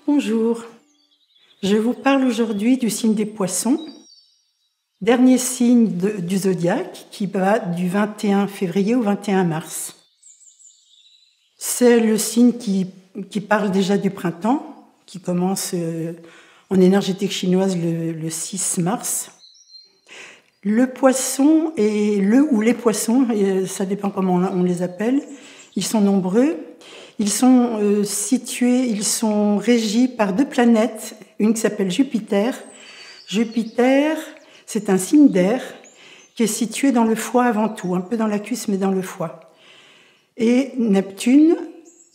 Bonjour, je vous parle aujourd'hui du signe des Poissons, dernier signe du zodiaque qui va du 21 février au 21 mars. C'est le signe qui parle déjà du printemps, qui commence en énergétique chinoise le 6 mars. Le poisson ou les poissons, ça dépend comment on les appelle, ils sont nombreux. Ils sont ils sont régis par deux planètes, une qui s'appelle Jupiter. Jupiter, c'est un signe d'air qui est situé dans le foie avant tout, un peu dans la cuisse mais dans le foie. Et Neptune,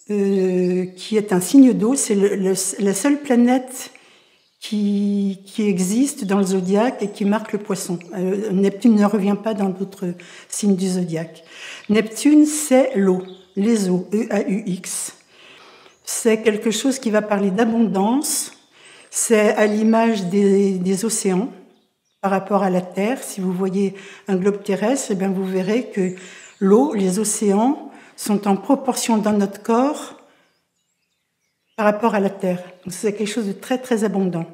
qui est un signe d'eau, c'est la seule planète qui existe dans le zodiaque et qui marque le poisson. Neptune ne revient pas dans d'autres signes du zodiaque. Neptune, c'est l'eau. Les eaux, E-A-U-X. C'est quelque chose qui va parler d'abondance. C'est à l'image des océans par rapport à la Terre. Si vous voyez un globe terrestre, eh bien vous verrez que l'eau, les océans, sont en proportion dans notre corps par rapport à la Terre. Donc c'est quelque chose de très très abondant.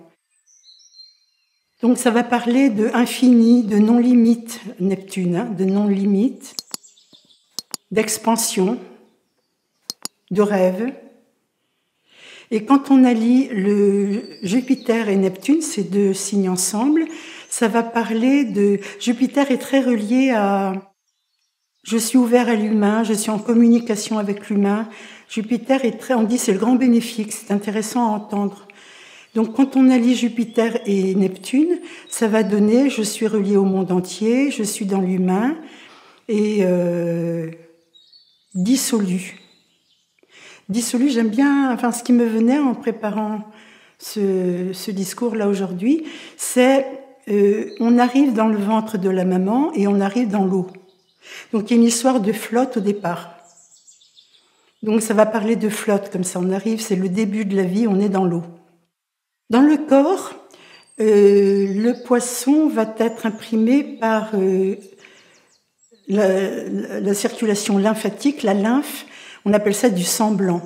Donc ça va parler de infini, de non-limite, Neptune, de non-limite, d'expansion, de rêve. Et quand on allie le Jupiter et Neptune, ces deux signes ensemble, ça va parler de... Jupiter est très relié à... Je suis ouvert à l'humain, je suis en communication avec l'humain. Jupiter est très... On dit c'est le grand bénéfique, c'est intéressant à entendre. Donc quand on allie Jupiter et Neptune, ça va donner je suis relié au monde entier, je suis dans l'humain et... dissolu. Dissolu, j'aime bien, enfin, ce qui me venait en préparant ce discours-là aujourd'hui, c'est on arrive dans le ventre de la maman et on arrive dans l'eau. Donc, il y a une histoire de flotte au départ. Donc, ça va parler de flotte, comme ça, on arrive, c'est le début de la vie, on est dans l'eau. Dans le corps, le poisson va être imprimé par la circulation lymphatique, la lymphe, on appelle ça du sang blanc.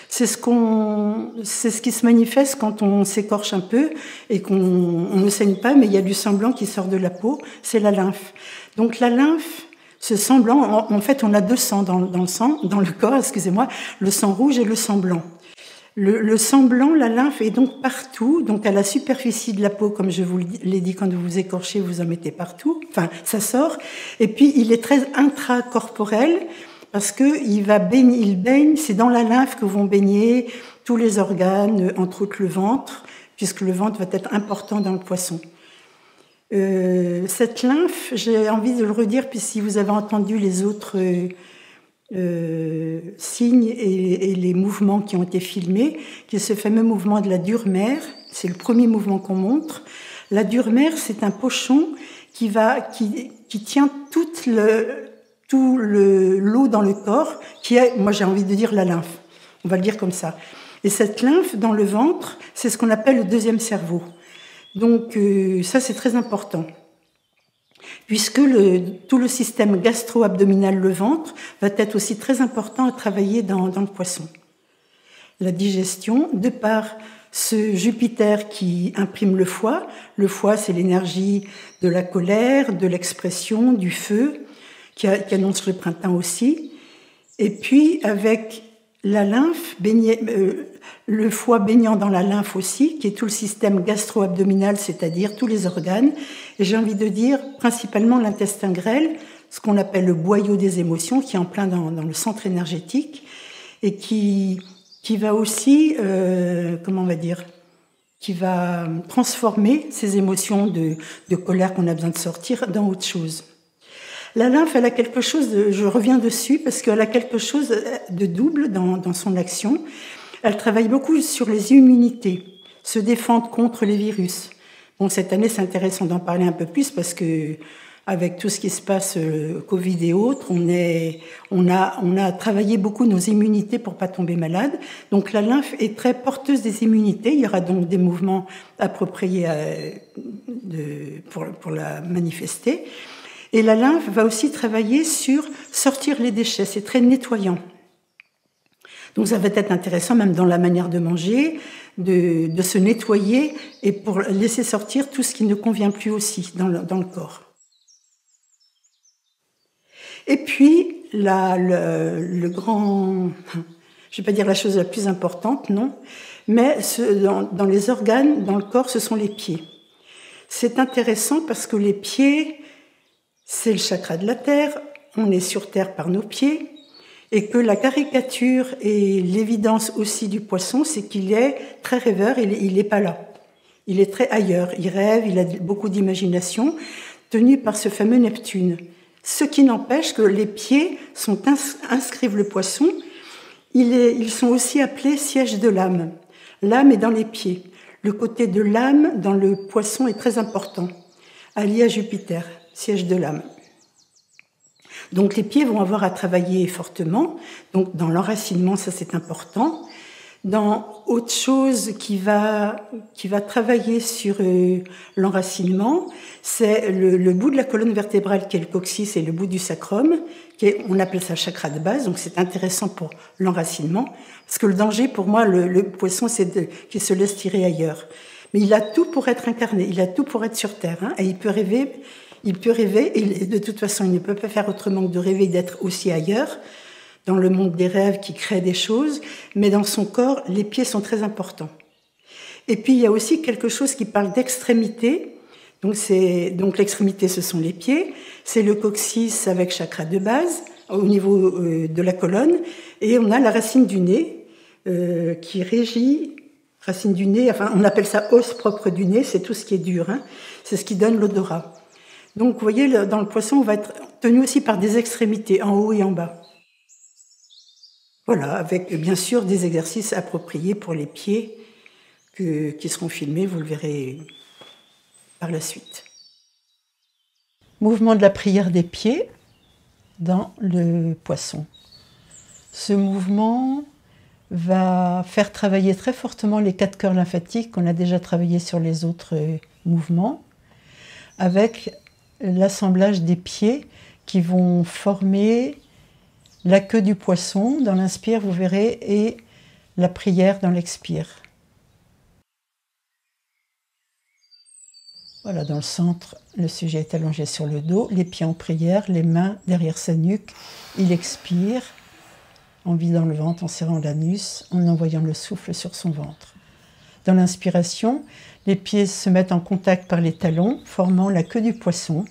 C'est ce qui se manifeste quand on s'écorche un peu et qu'on ne saigne pas, mais il y a du sang blanc qui sort de la peau, c'est la lymphe. Donc la lymphe, ce sang blanc, en fait on a deux sangs dans le corps, excusez-moi, le sang rouge et le sang blanc. Le sang blanc, la lymphe est donc partout, donc à la superficie de la peau, comme je vous l'ai dit, quand vous vous écorchez, vous en mettez partout, enfin ça sort, et puis il est très intracorporel, parce que il baigne, c'est dans la lymphe que vont baigner tous les organes, entre autres le ventre, puisque le ventre va être important dans le poisson. Cette lymphe, j'ai envie de le redire, puis si vous avez entendu les autres signes et les mouvements qui ont été filmés, qui est ce fameux mouvement de la dure-mère, c'est le premier mouvement qu'on montre. La dure-mère, c'est un pochon qui tient toute l'eau dans le corps, qui est, moi j'ai envie de dire la lymphe, on va le dire comme ça. Et cette lymphe dans le ventre, c'est ce qu'on appelle le deuxième cerveau. Donc ça c'est très important, puisque tout le système gastro-abdominal, le ventre, va être aussi très important à travailler dans le poisson. La digestion, de par ce Jupiter qui imprime le foie c'est l'énergie de la colère, de l'expression, du feu, qui annonce le printemps aussi. Et puis, avec la lymphe, le foie baignant dans la lymphe aussi, qui est tout le système gastro-abdominal, c'est-à-dire tous les organes. Et j'ai envie de dire, principalement l'intestin grêle, ce qu'on appelle le boyau des émotions, qui est en plein dans le centre énergétique, et qui va aussi, qui va transformer ces émotions de colère qu'on a besoin de sortir dans autre chose. La lymphe, elle a quelque chose, je reviens dessus, parce qu'elle a quelque chose de double dans son action. Elle travaille beaucoup sur les immunités, se défendre contre les virus. Bon, cette année, c'est intéressant d'en parler un peu plus, parce que avec tout ce qui se passe, Covid et autres, on a travaillé beaucoup nos immunités pour pas tomber malade. Donc la lymphe est très porteuse des immunités. Il y aura donc des mouvements appropriés pour la manifester. Et la lymphe va aussi travailler sur sortir les déchets, c'est très nettoyant. Donc ça va être intéressant même dans la manière de manger, de se nettoyer et pour laisser sortir tout ce qui ne convient plus aussi dans le corps. Et puis, le grand, je ne vais pas dire la chose la plus importante, non, mais dans les organes, dans le corps, ce sont les pieds. C'est intéressant parce que les pieds, c'est le chakra de la terre, on est sur terre par nos pieds, et que la caricature et l'évidence aussi du poisson, c'est qu'il est très rêveur, il n'est pas là. Il est très ailleurs, il rêve, il a beaucoup d'imagination, tenu par ce fameux Neptune. Ce qui n'empêche que les pieds inscrivent le poisson, ils sont aussi appelés siège de l'âme. L'âme est dans les pieds. Le côté de l'âme dans le poisson est très important, allié à Jupiter, siège de l'âme. Donc les pieds vont avoir à travailler fortement, donc dans l'enracinement, ça c'est important. Dans autre chose qui va travailler sur l'enracinement, c'est le bout de la colonne vertébrale qui est le coccyx et le bout du sacrum, on appelle ça chakra de base, donc c'est intéressant pour l'enracinement, parce que le danger pour moi, le poisson, c'est qu'il se laisse tirer ailleurs. Mais il a tout pour être incarné, il a tout pour être sur Terre, hein, et il peut rêver, et de toute façon, il ne peut pas faire autrement que de rêver d'être aussi ailleurs, dans le monde des rêves qui crée des choses, mais dans son corps, les pieds sont très importants. Et puis, il y a aussi quelque chose qui parle d'extrémité. Donc l'extrémité, ce sont les pieds. C'est le coccyx avec chakra de base, au niveau de la colonne. Et on a la racine du nez, qui régit, racine du nez, enfin, on appelle ça os propre du nez, c'est tout ce qui est dur, hein. C'est ce qui donne l'odorat. Donc, vous voyez, dans le poisson, on va être tenu aussi par des extrémités, en haut et en bas. Voilà, avec bien sûr des exercices appropriés pour les pieds qui seront filmés, vous le verrez par la suite. Mouvement de la prière des pieds dans le poisson. Ce mouvement va faire travailler très fortement les 4 cœurs lymphatiques qu'on a déjà travaillé sur les autres mouvements, avec l'assemblage des pieds qui vont former la queue du poisson dans l'inspire, vous verrez, et la prière dans l'expire. Voilà, dans le centre, le sujet est allongé sur le dos, les pieds en prière, les mains derrière sa nuque. Il expire en vidant le ventre, en serrant l'anus, en envoyant le souffle sur son ventre. Dans l'inspiration, les pieds se mettent en contact par les talons, formant la queue du poisson.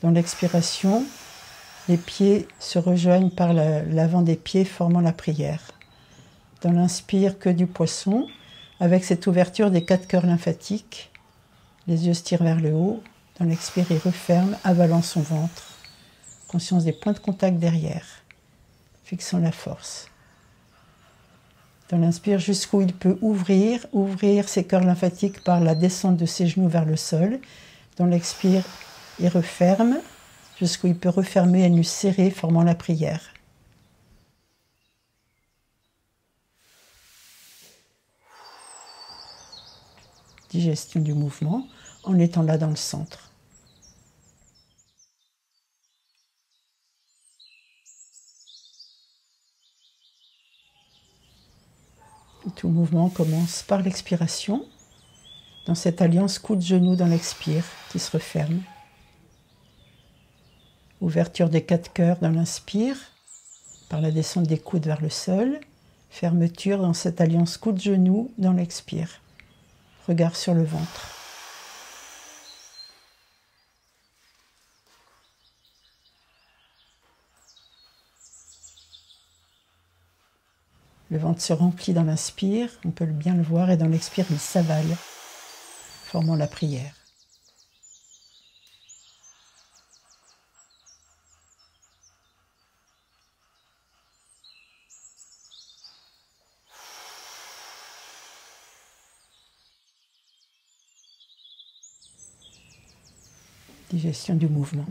Dans l'expiration, les pieds se rejoignent par l'avant des pieds, formant la prière. Dans l'inspire, queue du poisson, avec cette ouverture des 4 cœurs lymphatiques, les yeux se tirent vers le haut. Dans l'expire, il referme, avalant son ventre. Conscience des points de contact derrière, fixant la force. Dans l'inspire, jusqu'où il peut ouvrir ses cœurs lymphatiques par la descente de ses genoux vers le sol. Dans l'expire, il referme, jusqu'où il peut refermer anus serré, formant la prière. Digestion du mouvement, en étant là dans le centre. Tout mouvement commence par l'expiration, dans cette alliance coude-genou dans l'expire qui se referme. Ouverture des 4 cœurs dans l'inspire, par la descente des coudes vers le sol. Fermeture dans cette alliance coude-genou dans l'expire. Regard sur le ventre. Le ventre se remplit dans l'inspire, on peut bien le voir, et dans l'expire, il s'avale, formant la prière. Digestion du mouvement.